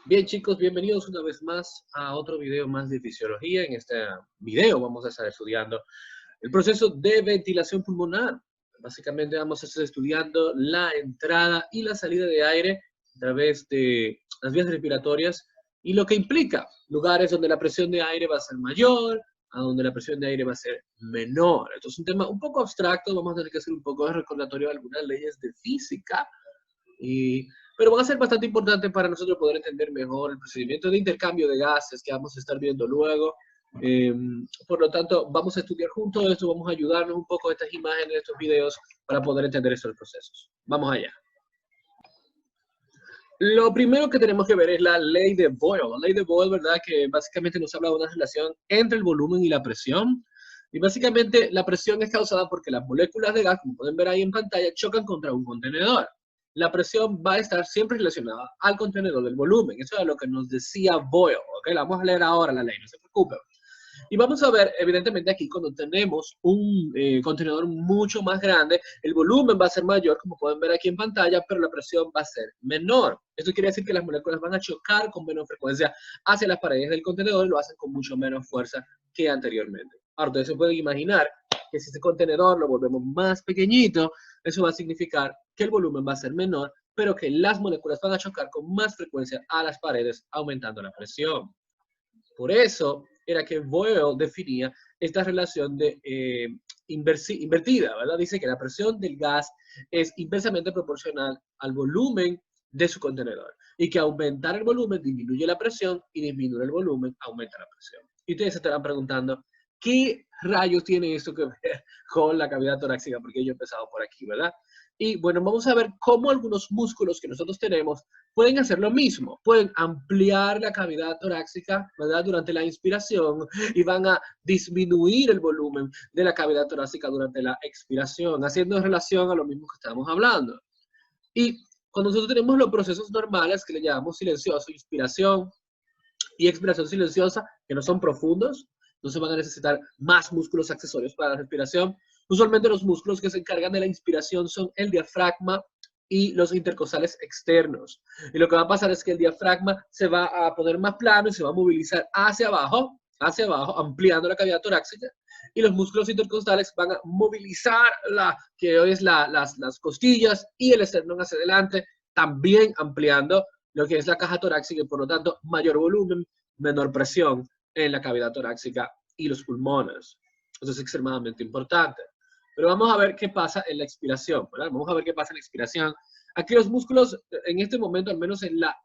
Bien, chicos, bienvenidos una vez más a otro video más de fisiología. En este video vamos a estar estudiando el proceso de ventilación pulmonar. Básicamente vamos a estar estudiando la entrada y la salida de aire a través de las vías respiratorias y lo que implica lugares donde la presión de aire va a ser mayor, a donde la presión de aire va a ser menor. Esto es un tema un poco abstracto, vamos a tener que hacer un poco de recordatorio de algunas leyes de física. Pero van a ser bastante importantes para nosotros poder entender mejor el procedimiento de intercambio de gases que vamos a estar viendo luego. Eh, por lo tanto, vamos a estudiar juntos esto, vamos a ayudarnos un poco a estas imágenes, estos videos, para poder entender estos procesos. Vamos allá. Lo primero que tenemos que ver es la ley de Boyle. La ley de Boyle, ¿verdad? Que básicamente nos habla de una relación entre el volumen y la presión. Y básicamente la presión es causada porque las moléculas de gas, como pueden ver ahí en pantalla, chocan contra un contenedor. La presión va a estar siempre relacionada al contenedor del volumen. Eso es lo que nos decía Boyle. ¿Ok? La vamos a leer ahora la ley, no se preocupen. Y vamos a ver, evidentemente, aquí cuando tenemos un contenedor mucho más grande, el volumen va a ser mayor, como pueden ver aquí en pantalla, pero la presión va a ser menor. Esto quiere decir que las moléculas van a chocar con menos frecuencia hacia las paredes del contenedor y lo hacen con mucho menos fuerza que anteriormente. Ahora, ustedes se pueden imaginar que si este contenedor lo volvemos más pequeñito, eso va a significar que el volumen va a ser menor, pero que las moléculas van a chocar con más frecuencia a las paredes, aumentando la presión. Por eso era que Boyle definía esta relación de invertida, ¿verdad? Dice que la presión del gas es inversamente proporcional al volumen de su contenedor y que aumentar el volumen disminuye la presión y disminuir el volumen aumenta la presión. Y ustedes se estarán preguntando, ¿qué rayos tiene esto que ver con la cavidad torácica? Porque yo he empezado por aquí, ¿verdad? Y bueno, vamos a ver cómo algunos músculos que nosotros tenemos pueden hacer lo mismo, pueden ampliar la cavidad torácica, ¿verdad? Durante la inspiración y van a disminuir el volumen de la cavidad torácica durante la expiración, haciendo relación a lo mismo que estamos hablando. Y cuando nosotros tenemos los procesos normales que le llamamos silencioso, inspiración y expiración silenciosa, que no son profundos, no se van a necesitar más músculos accesorios para la respiración. Usualmente los músculos que se encargan de la inspiración son el diafragma y los intercostales externos. Y lo que va a pasar es que el diafragma se va a poner más plano y se va a movilizar hacia abajo, ampliando la cavidad torácica. Y los músculos intercostales van a movilizar la que hoy es las costillas y el esternón hacia adelante, también ampliando lo que es la caja torácica y por lo tanto mayor volumen, menor presión en la cavidad torácica y los pulmones. Eso es extremadamente importante. Pero vamos a ver qué pasa en la expiración, ¿verdad? Vamos a ver qué pasa en la expiración. Aquí los músculos, en este momento, al menos en la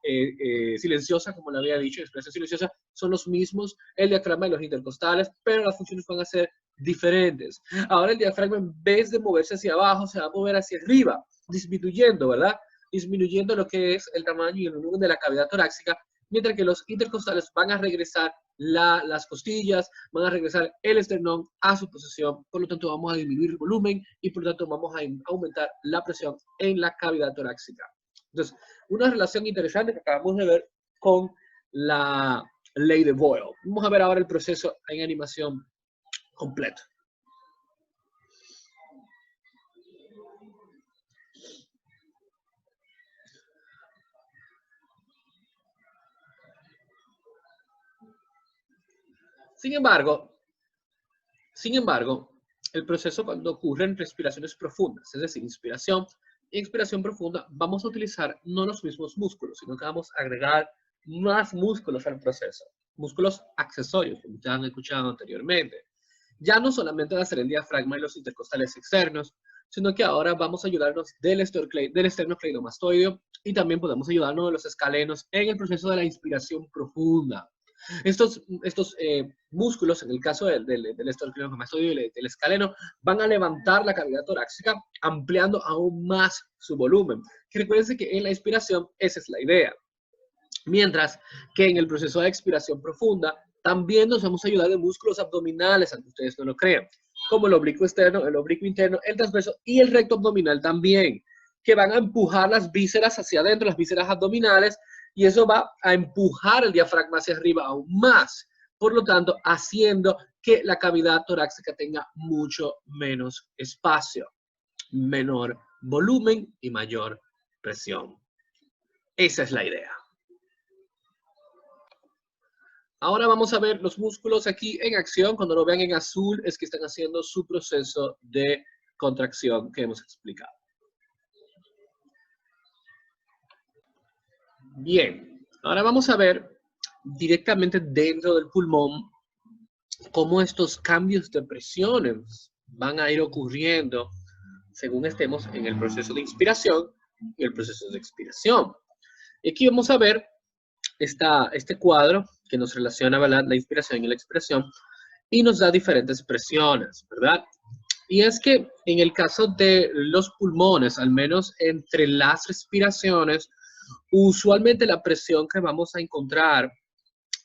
silenciosa, como le había dicho, expiración silenciosa, son los mismos, el diafragma y los intercostales, pero las funciones van a ser diferentes. Ahora el diafragma, en vez de moverse hacia abajo, se va a mover hacia arriba, disminuyendo, ¿verdad? Disminuyendo lo que es el tamaño y el volumen de la cavidad torácica, mientras que los intercostales van a regresar las costillas, van a regresar el esternón a su posición, por lo tanto vamos a disminuir el volumen y por lo tanto vamos a aumentar la presión en la cavidad torácica. Entonces, una relación interesante que acabamos de ver con la ley de Boyle. Vamos a ver ahora el proceso en animación completo. Sin embargo, el proceso cuando ocurre en respiraciones profundas, es decir, inspiración y expiración profunda, vamos a utilizar no los mismos músculos, sino que vamos a agregar más músculos al proceso, músculos accesorios, como ya han escuchado anteriormente. Ya no solamente va a ser el diafragma y los intercostales externos, sino que ahora vamos a ayudarnos del esternocleidomastoideo y también podemos ayudarnos de los escalenos en el proceso de la inspiración profunda. Estos músculos, en el caso del esternocleidomastoideo y del escaleno, van a levantar la cavidad torácica, ampliando aún más su volumen. Que recuerden que en la inspiración esa es la idea. Mientras que en el proceso de expiración profunda también nos vamos a ayudar de músculos abdominales, aunque ustedes no lo crean, como el oblicuo externo, el oblicuo interno, el transverso y el recto abdominal también, que van a empujar las vísceras hacia adentro, las vísceras abdominales, y eso va a empujar el diafragma hacia arriba aún más. Por lo tanto, haciendo que la cavidad torácica tenga mucho menos espacio, menor volumen y mayor presión. Esa es la idea. Ahora vamos a ver los músculos aquí en acción. Cuando lo vean en azul es que están haciendo su proceso de contracción que hemos explicado. Bien, ahora vamos a ver directamente dentro del pulmón cómo estos cambios de presiones van a ir ocurriendo según estemos en el proceso de inspiración y el proceso de expiración. Y aquí vamos a ver este cuadro que nos relaciona, ¿verdad?, la inspiración y la expiración y nos da diferentes presiones, ¿verdad? Y es que en el caso de los pulmones, al menos entre las respiraciones, usualmente la presión que vamos a encontrar,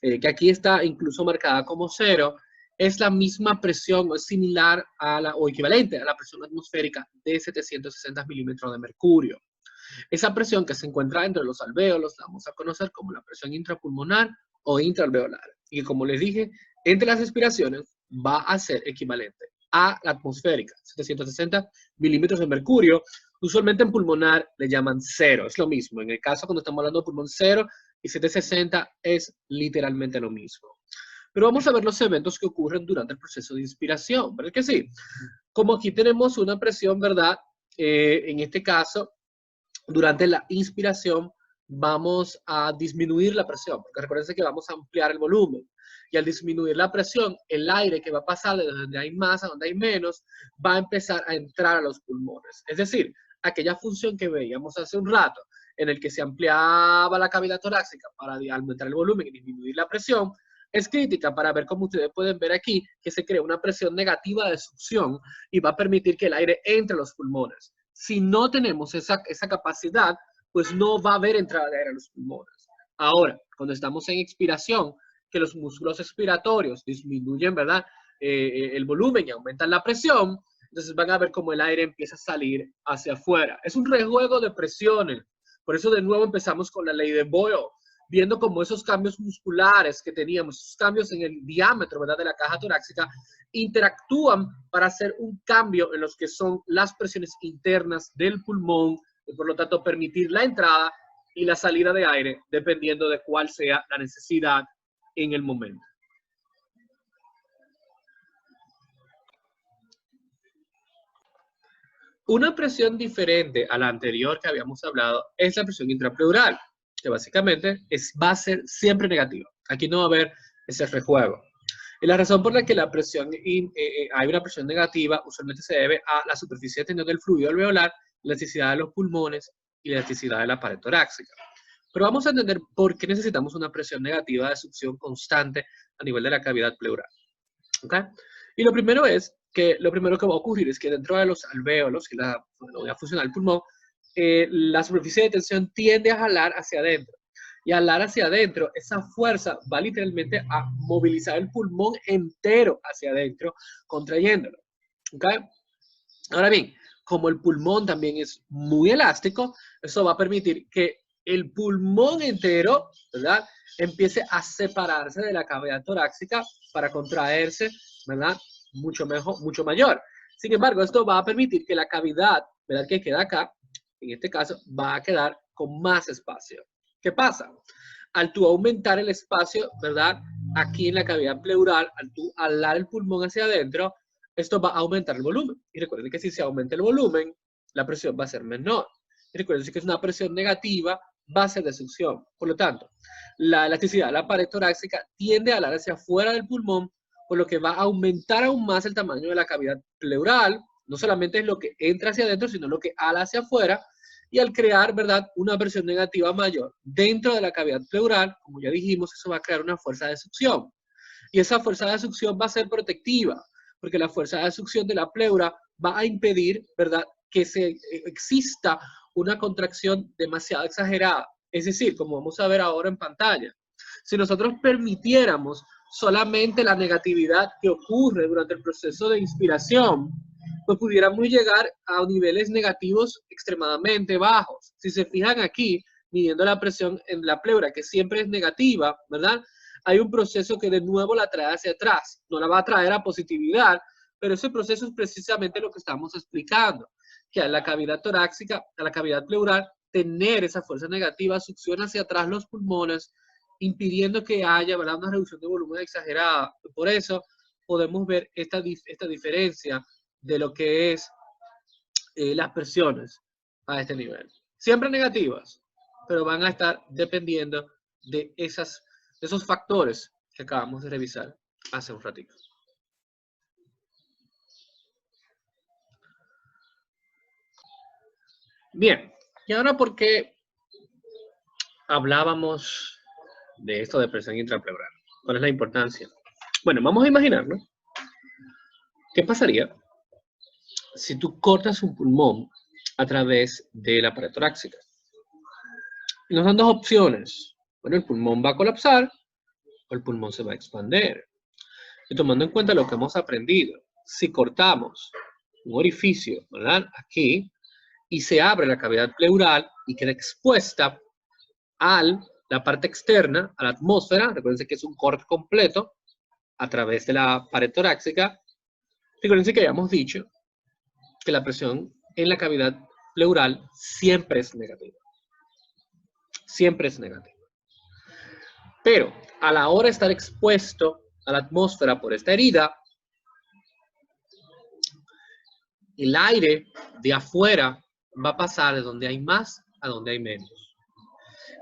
que aquí está incluso marcada como 0, es la misma presión o es similar a o equivalente a la presión atmosférica de 760 milímetros de mercurio. Esa presión que se encuentra entre los alvéolos la vamos a conocer como la presión intrapulmonar o intraalveolar. Y como les dije, entre las respiraciones va a ser equivalente a la atmosférica, 760 milímetros de mercurio. Usualmente en pulmonar le llaman 0, es lo mismo. En el caso cuando estamos hablando de pulmón 0 y 760 es literalmente lo mismo. Pero vamos a ver los eventos que ocurren durante el proceso de inspiración, ¿verdad que sí? Como aquí tenemos una presión, ¿verdad? En este caso, durante la inspiración vamos a disminuir la presión, porque recuerden que vamos a ampliar el volumen. Y al disminuir la presión, el aire que va a pasar de donde hay más a donde hay menos, va a empezar a entrar a los pulmones. Es decir, aquella función que veíamos hace un rato, en el que se ampliaba la cavidad torácica para aumentar el volumen y disminuir la presión, es crítica para ver, como ustedes pueden ver aquí, que se crea una presión negativa de succión y va a permitir que el aire entre a los pulmones. Si no tenemos esa capacidad, pues no va a haber entrada de aire a los pulmones. Ahora, cuando estamos en expiración, que los músculos expiratorios disminuyen, ¿verdad?, el volumen y aumentan la presión, entonces van a ver cómo el aire empieza a salir hacia afuera. Es un rejuego de presiones. Por eso de nuevo empezamos con la ley de Boyle, viendo cómo esos cambios musculares que teníamos, esos cambios en el diámetro, ¿verdad?, de la caja torácica, interactúan para hacer un cambio en los que son las presiones internas del pulmón y por lo tanto permitir la entrada y la salida de aire dependiendo de cuál sea la necesidad en el momento. Una presión diferente a la anterior que habíamos hablado es la presión intrapleural, que básicamente va a ser siempre negativa. Aquí no va a haber ese rejuego. Y la razón por la que hay una presión negativa usualmente se debe a la superficie de tendión del fluido alveolar, la elasticidad de los pulmones y la elasticidad de la pared torácica. Pero vamos a entender por qué necesitamos una presión negativa de succión constante a nivel de la cavidad pleural. ¿Okay? Y lo primero que va a ocurrir es que dentro de los alvéolos, que la unidad funcional del pulmón, la superficie de tensión tiende a jalar hacia adentro. Y al jalar hacia adentro, esa fuerza va literalmente a movilizar el pulmón entero hacia adentro, contrayéndolo. ¿Okay? Ahora bien, como el pulmón también es muy elástico, eso va a permitir que el pulmón entero, ¿verdad?, empiece a separarse de la cavidad torácica para contraerse, ¿verdad?, mucho mayor. Sin embargo, esto va a permitir que la cavidad, ¿verdad?, que queda acá, en este caso, va a quedar con más espacio. ¿Qué pasa? Al tú aumentar el espacio, ¿verdad?, aquí en la cavidad pleural, al tú alar el pulmón hacia adentro, esto va a aumentar el volumen. Y recuerden que si se aumenta el volumen, la presión va a ser menor. Y recuerden que es una presión negativa, va a ser de succión. Por lo tanto, la elasticidad de la pared torácica tiende a alar hacia afuera del pulmón, por lo que va a aumentar aún más el tamaño de la cavidad pleural. No solamente es lo que entra hacia adentro, sino lo que ala hacia afuera. Y al crear, ¿verdad?, una presión negativa mayor dentro de la cavidad pleural, como ya dijimos, eso va a crear una fuerza de succión. Y esa fuerza de succión va a ser protectiva, porque la fuerza de succión de la pleura va a impedir, ¿verdad?, que exista una contracción demasiado exagerada. Es decir, como vamos a ver ahora en pantalla, si nosotros permitiéramos solamente la negatividad que ocurre durante el proceso de inspiración, pues pudiéramos llegar a niveles negativos extremadamente bajos. Si se fijan aquí, midiendo la presión en la pleura, que siempre es negativa, ¿verdad?, hay un proceso que de nuevo la trae hacia atrás. No la va a traer a positividad, pero ese proceso es precisamente lo que estamos explicando, que a la cavidad torácica, a la cavidad pleural, tener esa fuerza negativa succiona hacia atrás los pulmones impidiendo que haya, ¿verdad?, una reducción de volumen exagerada. Por eso podemos ver esta diferencia de lo que es las presiones a este nivel. Siempre negativas, pero van a estar dependiendo de esos factores que acabamos de revisar hace un ratito. Bien, y ahora, ¿por qué hablábamos de esto de presión intrapleural? ¿Cuál es la importancia? Bueno, vamos a imaginarlo. ¿Qué pasaría si tú cortas un pulmón a través de la pared torácica? Y nos dan dos opciones. Bueno, el pulmón va a colapsar o el pulmón se va a expandir. Y tomando en cuenta lo que hemos aprendido, si cortamos un orificio, ¿verdad?, aquí, y se abre la cavidad pleural y queda expuesta a la parte externa, a la atmósfera, recuerden que es un corte completo a través de la pared torácica. Recuerden que habíamos dicho que la presión en la cavidad pleural siempre es negativa. Siempre es negativa. Pero a la hora de estar expuesto a la atmósfera por esta herida, el aire de afuera va a pasar de donde hay más a donde hay menos.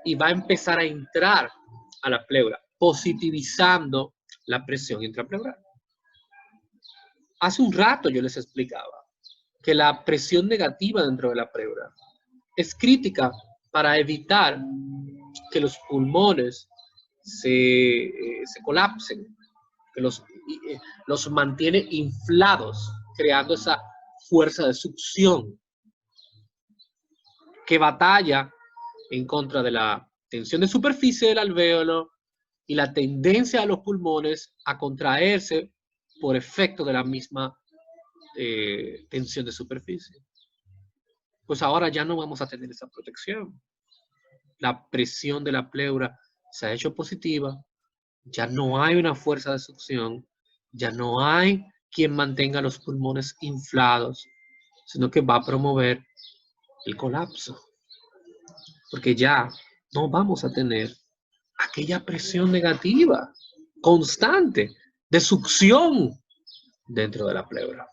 Y va a empezar a entrar a la pleura, positivizando la presión intrapleural. Hace un rato yo les explicaba que la presión negativa dentro de la pleura es crítica para evitar que los pulmones se colapsen, que los mantiene inflados, creando esa fuerza de succión que batalla en contra de la tensión de superficie del alvéolo y la tendencia de los pulmones a contraerse por efecto de la misma tensión de superficie. Pues ahora ya no vamos a tener esa protección. La presión de la pleura se ha hecho positiva, ya no hay una fuerza de succión, ya no hay quien mantenga los pulmones inflados, sino que va a promover el colapso. Porque ya no vamos a tener aquella presión negativa, constante, de succión dentro de la pleura.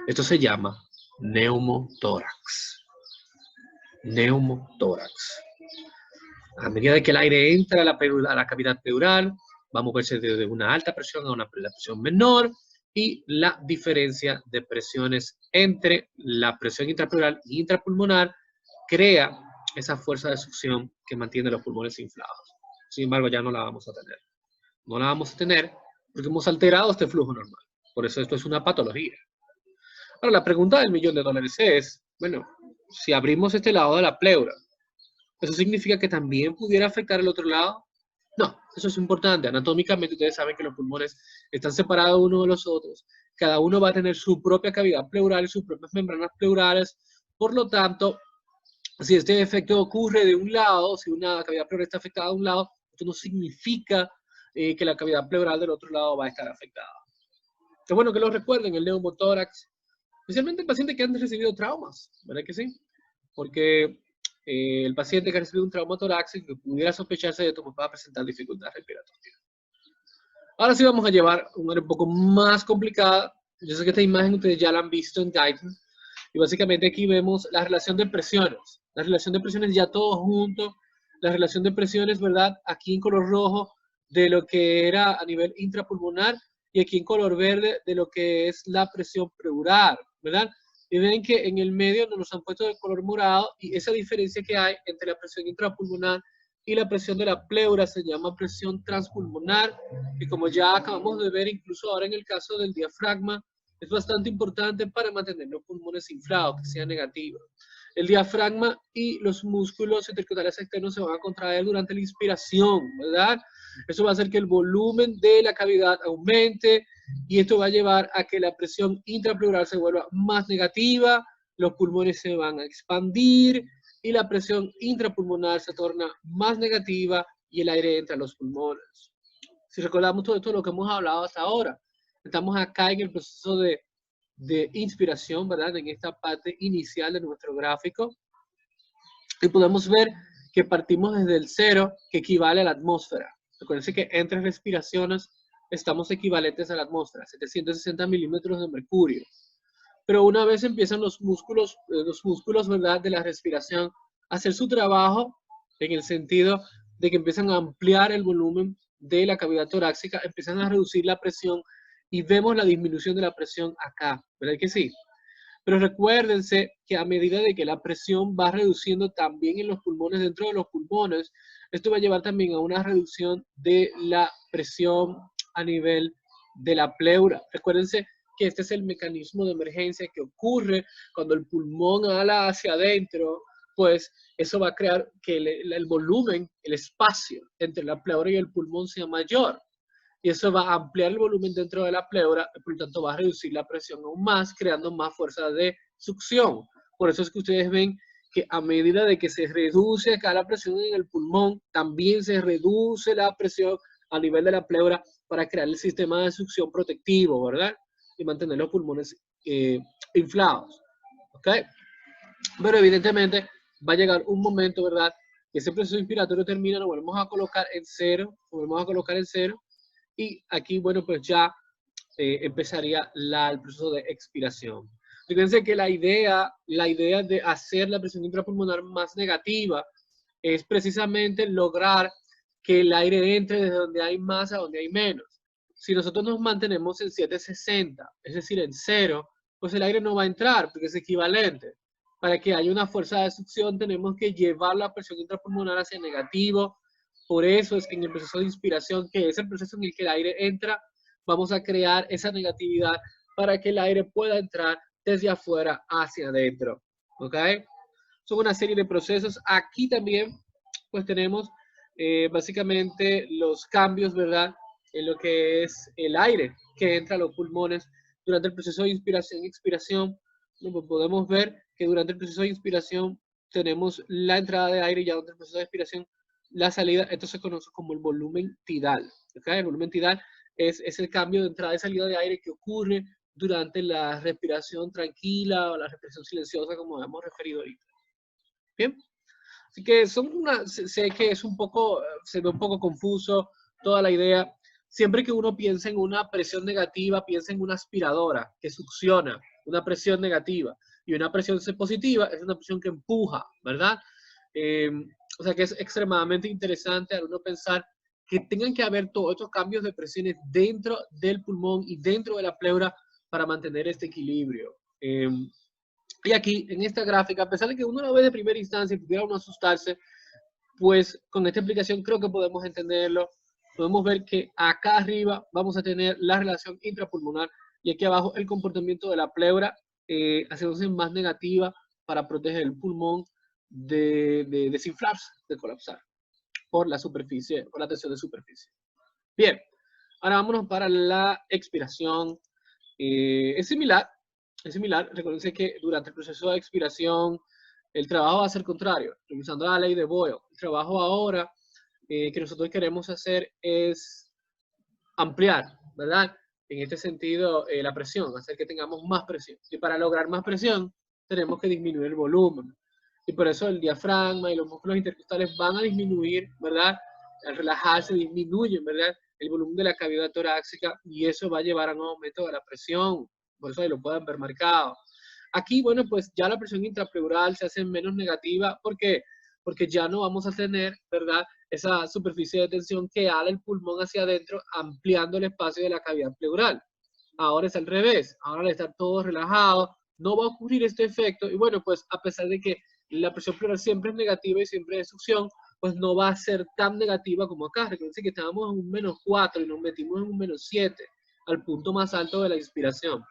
Esto se llama neumotórax. Neumotórax. A medida que el aire entra a la cavidad pleural, va a moverse desde una alta presión a una presión menor, y la diferencia de presiones entre la presión intrapleural y intrapulmonar crea esa fuerza de succión que mantiene los pulmones inflados. Sin embargo, ya no la vamos a tener. No la vamos a tener porque hemos alterado este flujo normal. Por eso esto es una patología. Ahora, la pregunta del $1.000.000 es, bueno, si abrimos este lado de la pleura, ¿eso significa que también pudiera afectar el otro lado? No, eso es importante. Anatómicamente ustedes saben que los pulmones están separados unos de los otros. Cada uno va a tener su propia cavidad pleural y sus propias membranas pleurales. Por lo tanto, si este efecto ocurre de un lado, si una cavidad pleural está afectada de un lado, esto no significa que la cavidad pleural del otro lado va a estar afectada. Es bueno que lo recuerden, el neumotórax, especialmente en pacientes que han recibido traumas, ¿verdad que sí? Porque el paciente que ha recibido un trauma torácico que pudiera sospecharse de esto va a presentar dificultades respiratorias. Ahora sí vamos a llevar una área un poco más complicada. Yo sé que esta imagen ustedes ya la han visto en Titan. Y básicamente aquí vemos la relación de presiones. La relación de presiones ya todo junto. La relación de presiones, ¿verdad? Aquí en color rojo de lo que era a nivel intrapulmonar y aquí en color verde de lo que es la presión pleural, ¿verdad? Y ven que en el medio nos han puesto de color morado y esa diferencia que hay entre la presión intrapulmonar y la presión de la pleura se llama presión transpulmonar, y como ya acabamos de ver incluso ahora en el caso del diafragma, es bastante importante para mantener los pulmones inflados, que sean negativos. El diafragma y los músculos intercostales externos se van a contraer durante la inspiración, ¿verdad? Eso va a hacer que el volumen de la cavidad aumente y esto va a llevar a que la presión intrapleural se vuelva más negativa, los pulmones se van a expandir y la presión intrapulmonar se torna más negativa y el aire entra a los pulmones. Si recordamos todo esto lo que hemos hablado hasta ahora, estamos acá en el proceso de inspiración, ¿verdad? En esta parte inicial de nuestro gráfico. Y podemos ver que partimos desde el cero, que equivale a la atmósfera. Recuerden que entre respiraciones estamos equivalentes a la atmósfera, 760 milímetros de mercurio. Pero una vez empiezan los músculos, ¿verdad?, de la respiración a hacer su trabajo, en el sentido de que empiezan a ampliar el volumen de la cavidad torácica, empiezan a reducir la presión y vemos la disminución de la presión acá, ¿verdad que sí? Pero recuérdense que a medida de que la presión va reduciendo también en los pulmones, dentro de los pulmones, esto va a llevar también a una reducción de la presión a nivel de la pleura. Recuérdense que este es el mecanismo de emergencia que ocurre cuando el pulmón ala hacia adentro, pues eso va a crear que el volumen, el espacio entre la pleura y el pulmón sea mayor. Y eso va a ampliar el volumen dentro de la pleura, por lo tanto va a reducir la presión aún más, creando más fuerza de succión. Por eso es que ustedes ven que a medida de que se reduce acá la presión en el pulmón, también se reduce la presión a nivel de la pleura para crear el sistema de succión protectivo, ¿verdad? Y mantener los pulmones inflados, ¿ok? Pero evidentemente va a llegar un momento, ¿verdad?, que ese proceso inspiratorio termina, lo volvemos a colocar en cero, y aquí, bueno, pues ya empezaría el proceso de expiración. Fíjense que la idea de hacer la presión intrapulmonar más negativa es precisamente lograr que el aire entre desde donde hay más a donde hay menos. Si nosotros nos mantenemos en 760, es decir, en cero, pues el aire no va a entrar porque es equivalente. Para que haya una fuerza de succión tenemos que llevar la presión intrapulmonar hacia negativo. Por eso es que en el proceso de inspiración, que es el proceso en el que el aire entra, vamos a crear esa negatividad para que el aire pueda entrar desde afuera hacia adentro. ¿Ok? Son una serie de procesos. Aquí también, pues tenemos básicamente los cambios, ¿verdad?, en lo que es el aire que entra a los pulmones durante el proceso de inspiración y expiración. Pues podemos ver que durante el proceso de inspiración tenemos la entrada de aire y ya durante el proceso de expiración la salida. Esto se conoce como el volumen tidal. ¿Okay? El volumen tidal es el cambio de entrada y salida de aire que ocurre durante la respiración tranquila o la respiración silenciosa, como hemos referido ahorita. Bien, así que sé que es se ve un poco confuso toda la idea. Siempre que uno piensa en una presión negativa, piensa en una aspiradora que succiona, una presión negativa. Y una presión positiva es una presión que empuja, ¿verdad? O sea que es extremadamente interesante al uno pensar que tengan que haber todos estos cambios de presiones dentro del pulmón y dentro de la pleura para mantener este equilibrio. Y aquí, en esta gráfica, a pesar de que uno lo ve de primera instancia y pudiera uno asustarse, pues con esta explicación creo que podemos entenderlo. Podemos ver que acá arriba vamos a tener la relación intrapulmonar y aquí abajo el comportamiento de la pleura haciéndose más negativa para proteger el pulmón de desinflarse, de colapsar por la superficie, por la tensión de superficie. Bien, ahora vámonos para la expiración. Es similar. Recuerden que durante el proceso de expiración el trabajo va a ser contrario, utilizando la ley de Boyle. El trabajo ahora que nosotros queremos hacer es ampliar, ¿verdad? En este sentido, la presión, hacer que tengamos más presión. Y para lograr más presión, tenemos que disminuir el volumen. Y por eso el diafragma y los músculos intercostales van a disminuir, ¿verdad? Al relajarse, disminuyen, ¿verdad?, el volumen de la cavidad torácica y eso va a llevar a un aumento de la presión. Por eso ahí lo pueden ver marcado. Aquí, bueno, pues ya la presión intrapleural se hace menos negativa. ¿Por qué? Porque ya no vamos a tener, ¿verdad?, esa superficie de tensión que ala el pulmón hacia adentro, ampliando el espacio de la cavidad pleural. Ahora es al revés. Ahora al estar todo relajado, no va a ocurrir este efecto. Y bueno, pues a pesar de que la presión pleural siempre es negativa y siempre es succión, pues no va a ser tan negativa como acá. Recuerden que estábamos en un -4 y nos metimos en un -7 al punto más alto de la inspiración.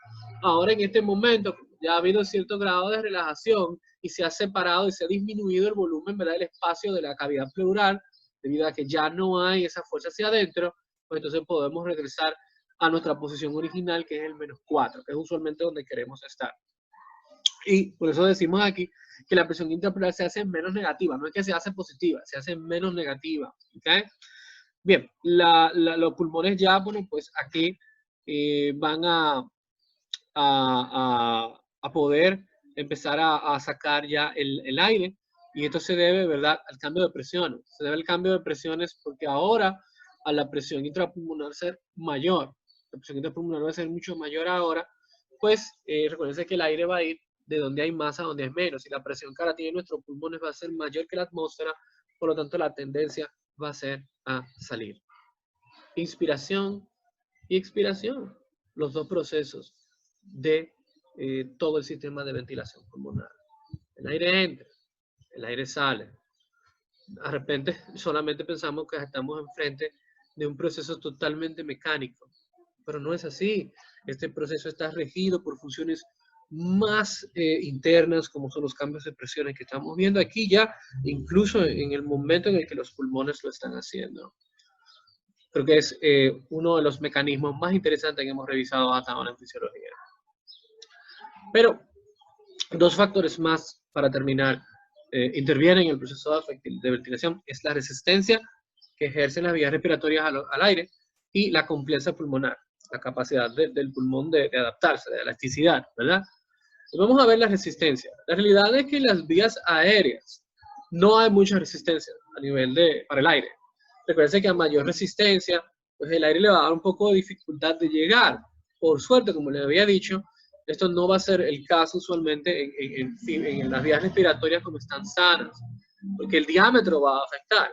Ahora en este momento ya ha habido cierto grado de relajación y se ha separado y se ha disminuido el volumen, ¿verdad?, del espacio de la cavidad pleural, debido a que ya no hay esa fuerza hacia adentro, pues entonces podemos regresar a nuestra posición original, que es el -4, que es usualmente donde queremos estar. Y por eso decimos aquí que la presión intrapleural se hace menos negativa, no es que se hace positiva, se hace menos negativa. ¿Okay? Bien, los pulmones ya, bueno, pues aquí van a poder empezar a sacar ya el aire. Y esto se debe, ¿verdad?, al cambio de presiones. Se debe al cambio de presiones porque ahora a la presión intrapulmonar ser mayor, la presión intrapulmonar va a ser mucho mayor ahora, pues recuerden que el aire va a ir de donde hay más a donde hay menos. Y la presión que ahora tiene nuestros pulmones va a ser mayor que la atmósfera, por lo tanto la tendencia va a ser a salir. Inspiración y expiración, los dos procesos de todo el sistema de ventilación pulmonar. El aire entra, el aire sale. De repente solamente pensamos que estamos enfrente de un proceso totalmente mecánico, pero no es así. Este proceso está regido por funciones más internas, como son los cambios de presiones que estamos viendo aquí ya, incluso en el momento en el que los pulmones lo están haciendo. Creo que es uno de los mecanismos más interesantes que hemos revisado hasta ahora en fisiología. Pero dos factores más para terminar intervienen en el proceso de ventilación. Es la resistencia que ejercen las vías respiratorias al aire y la compliance pulmonar, la capacidad del pulmón de adaptarse, de elasticidad, ¿verdad? Y vamos a ver la resistencia. La realidad es que en las vías aéreas no hay mucha resistencia a nivel para el aire. Recuerden que a mayor resistencia, pues el aire le va a dar un poco de dificultad de llegar. Por suerte, como les había dicho, esto no va a ser el caso usualmente en las vías respiratorias como están sanas, porque el diámetro va a afectar.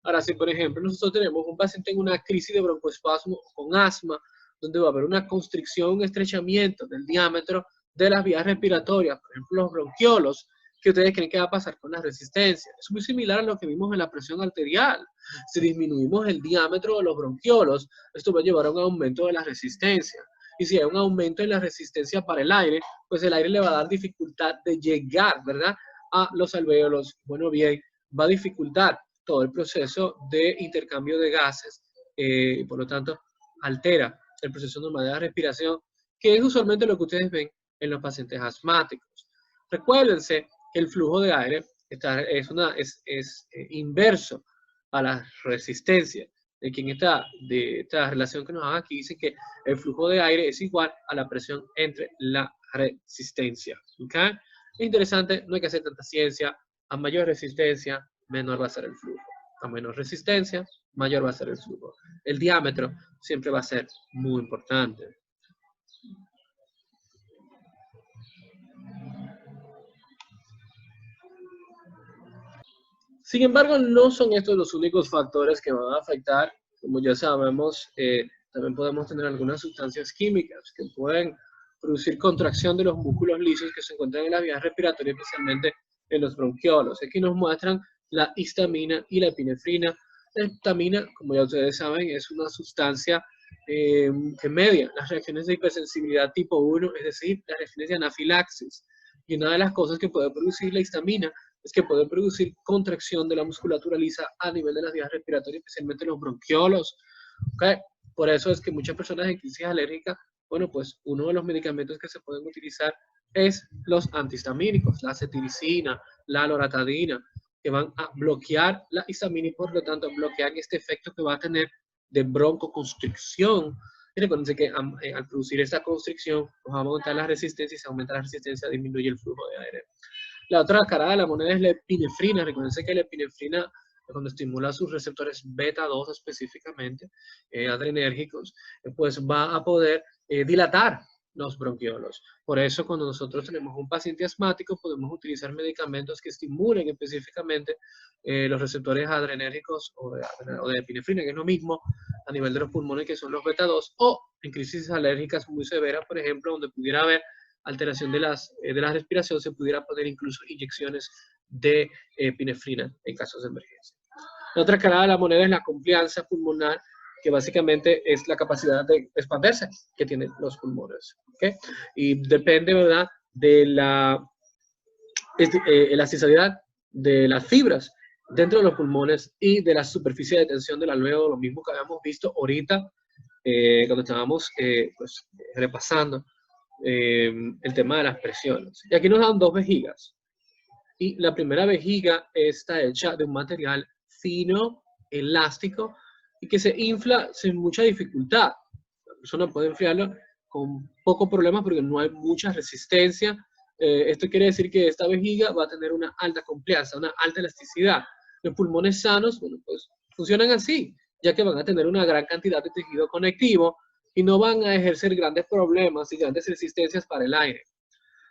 Ahora, si por ejemplo nosotros tenemos un paciente en una crisis de broncoespasmo o con asma, donde va a haber una constricción, un estrechamiento del diámetro de las vías respiratorias, por ejemplo los bronquiolos, ¿qué ustedes creen que va a pasar con la resistencia? Es muy similar a lo que vimos en la presión arterial. Si disminuimos el diámetro de los bronquiolos, esto va a llevar a un aumento de la resistencia. Y si hay un aumento en la resistencia para el aire, pues el aire le va a dar dificultad de llegar, ¿verdad?, a los alvéolos. Bueno, bien, va a dificultar todo el proceso de intercambio de gases, por lo tanto, altera el proceso normal de la respiración, que es usualmente lo que ustedes ven en los pacientes asmáticos. Recuérdense que el flujo de aire es inverso a la resistencia. De esta relación que nos haga aquí dice que el flujo de aire es igual a la presión entre la resistencia. ¿Okay? Es interesante, no hay que hacer tanta ciencia. A mayor resistencia, menor va a ser el flujo. A menor resistencia, mayor va a ser el flujo. El diámetro siempre va a ser muy importante. Sin embargo, no son estos los únicos factores que van a afectar. Como ya sabemos, también podemos tener algunas sustancias químicas que pueden producir contracción de los músculos lisos que se encuentran en las vías respiratorias, especialmente en los bronquiolos. Aquí nos muestran la histamina y la epinefrina. La histamina, como ya ustedes saben, es una sustancia que media las reacciones de hipersensibilidad tipo 1, es decir, las reacciones de anafilaxis. Y una de las cosas que puede producir la histamina es que puede producir contracción de la musculatura lisa a nivel de las vías respiratorias, especialmente los bronquiolos. ¿Okay? Por eso es que muchas personas en crisis alérgica, bueno, pues uno de los medicamentos que se pueden utilizar es los antihistamínicos, la cetiricina, la loratadina, que van a bloquear la histamina y por lo tanto bloquear este efecto que va a tener de broncoconstricción. Y recuerden que al producir esta constricción, pues va a aumentar la resistencia y si aumenta la resistencia disminuye el flujo de aire. La otra cara de la moneda es la epinefrina. Recuerden que la epinefrina, cuando estimula sus receptores beta 2 específicamente, adrenérgicos, pues va a poder dilatar los bronquiolos. Por eso, cuando nosotros tenemos un paciente asmático, podemos utilizar medicamentos que estimulen específicamente los receptores adrenérgicos o de epinefrina, que es lo mismo a nivel de los pulmones, que son los beta 2, o en crisis alérgicas muy severas, por ejemplo, donde pudiera haber alteración de la respiración, se pudiera poner incluso inyecciones de epinefrina en casos de emergencia. La otra cara de la moneda es la compliance pulmonar, que básicamente es la capacidad de expandirse que tienen los pulmones. ¿Okay? Y depende, ¿verdad?, de la elasticidad de las fibras dentro de los pulmones y de la superficie de tensión del alvéolo, lo mismo que habíamos visto ahorita cuando estábamos pues, repasando el tema de las presiones. Y aquí nos dan dos vejigas. Y la primera vejiga está hecha de un material fino, elástico, y que se infla sin mucha dificultad. La persona puede enfriarlo con poco problema porque no hay mucha resistencia Esto quiere decir que esta vejiga va a tener una alta complianza, una alta elasticidad. Los pulmones sanos, bueno, pues funcionan así, ya que van a tener una gran cantidad de tejido conectivo y no van a ejercer grandes problemas y grandes resistencias para el aire.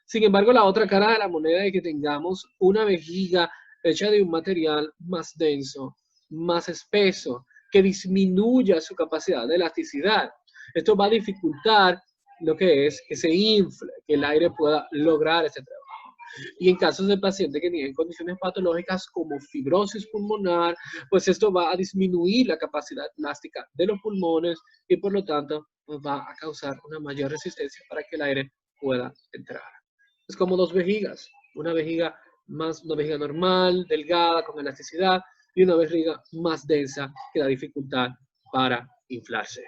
Sin embargo, la otra cara de la moneda es que tengamos una vejiga hecha de un material más denso, más espeso, que disminuya su capacidad de elasticidad. Esto va a dificultar lo que es que se infle, que el aire pueda lograr ese trabajo. Y en casos de pacientes que tienen condiciones patológicas como fibrosis pulmonar, pues esto va a disminuir la capacidad elástica de los pulmones y por lo tanto pues va a causar una mayor resistencia para que el aire pueda entrar. Es como dos vejigas, una vejiga normal, delgada, con elasticidad, y una vejiga más densa que da dificultad para inflarse.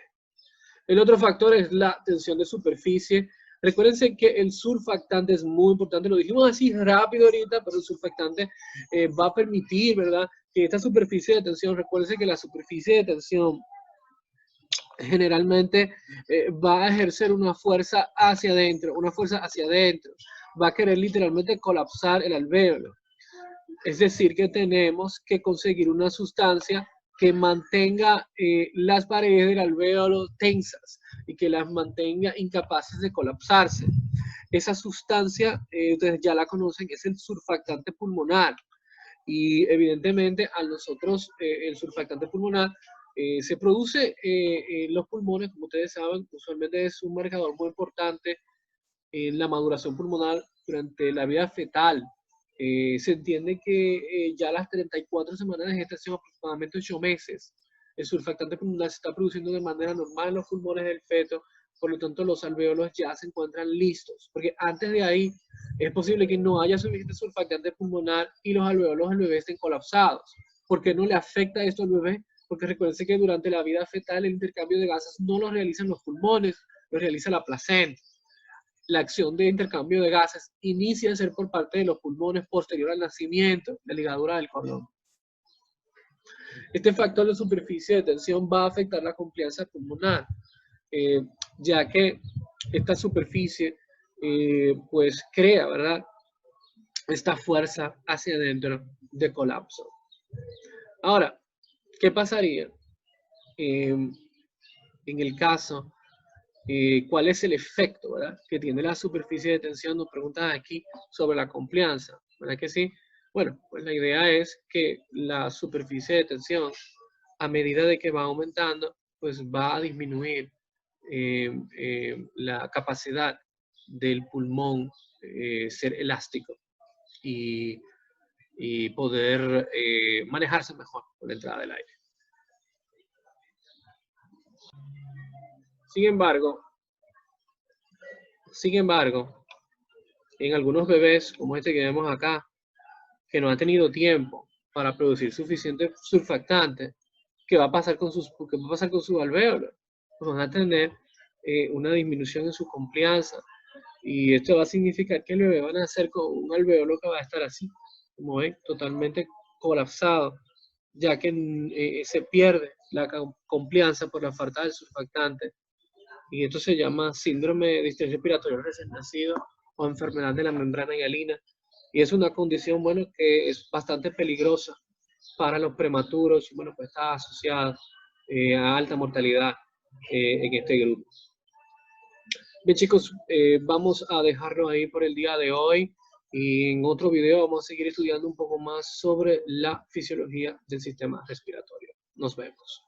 El otro factor es la tensión de superficie. Recuérdense que el surfactante es muy importante, lo dijimos así rápido ahorita, pero el surfactante va a permitir, ¿verdad?, que esta superficie de tensión, recuérdense que la superficie de tensión generalmente va a ejercer una fuerza hacia adentro, va a querer literalmente colapsar el alvéolo. Es decir, que tenemos que conseguir una sustancia que mantenga las paredes del alvéolo tensas y que las mantenga incapaces de colapsarse. Esa sustancia, ustedes ya la conocen, es el surfactante pulmonar. Y evidentemente a nosotros el surfactante pulmonar se produce en los pulmones, como ustedes saben, usualmente es un marcador muy importante en la maduración pulmonar durante la vida fetal. Se entiende que ya a las 34 semanas de gestación, aproximadamente 8 meses, el surfactante pulmonar se está produciendo de manera normal en los pulmones del feto, por lo tanto los alvéolos ya se encuentran listos, porque antes de ahí es posible que no haya suficiente surfactante pulmonar y los alvéolos del bebé estén colapsados. ¿Por qué no le afecta esto al bebé? Porque recuerden que durante la vida fetal el intercambio de gases no lo realizan los pulmones, lo realiza la placenta. La acción de intercambio de gases inicia a ser por parte de los pulmones posterior al nacimiento, la ligadura del cordón. Este factor de superficie de tensión va a afectar la complianza pulmonar, ya que esta superficie pues crea, ¿verdad?, esta fuerza hacia adentro de colapso. Ahora, ¿qué pasaría en el caso? ¿Cuál es el efecto, ¿verdad?, que tiene la superficie de tensión? Nos preguntan aquí sobre la complianza, ¿verdad que sí? Bueno, pues la idea es que la superficie de tensión, a medida de que va aumentando, pues va a disminuir la capacidad del pulmón ser elástico y poder manejarse mejor con la entrada del aire. Sin embargo, en algunos bebés, como este que vemos acá, que no han tenido tiempo para producir suficiente surfactante, ¿qué va a pasar con sus alvéolos? Pues van a tener una disminución en su complianza. Y esto va a significar que el bebé va a nacer con un alvéolo que va a estar así, como ven, totalmente colapsado, ya que se pierde la complianza por la falta del surfactante. Y esto se llama síndrome de distrés respiratorio recién nacido o enfermedad de la membrana hialina. Y es una condición, bueno, que es bastante peligrosa para los prematuros y, bueno, pues está asociada a alta mortalidad en este grupo. Bien, chicos, vamos a dejarlo ahí por el día de hoy y en otro video vamos a seguir estudiando un poco más sobre la fisiología del sistema respiratorio. Nos vemos.